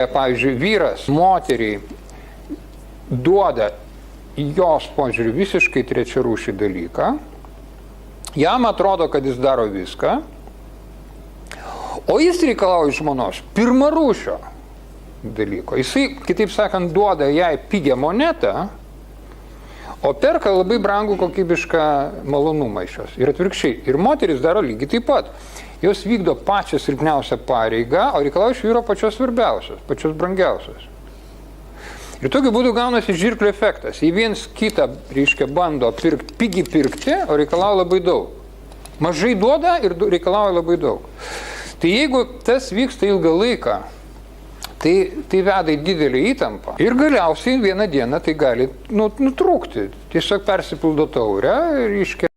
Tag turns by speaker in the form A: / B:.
A: Pavyzdžiui, vyras moteriai duoda jos požiūrį visiškai trečiarūšį dalyką, jam atrodo, kad jis daro viską, o jis reikalauja iš žmonos pirmarūšio dalyko. Jisai, kitaip sakant, duoda jai pigią monetą, o perka labai brangų kokybišką malonumą iš jos. Ir atvirkščiai. Ir moteris daro lygiai taip pat. Jos vykdo pačią silpniausią pareigą, o reikalauja iš vyro pačios svarbiausios, pačios brangiausios. Ir tokiu būdu gaunasi žirklio efektas. Jie viens kitą, reiškia, bando pigiai pirkti, o reikalauja labai daug. Mažai duoda ir reikalauja labai daug. Tai jeigu tas vyksta ilgą laiką, tai veda į didelį įtampą. Ir galiausiai vieną dieną tai gali nutrūkti. Tiesiog persipildo taurę ir, reiškia,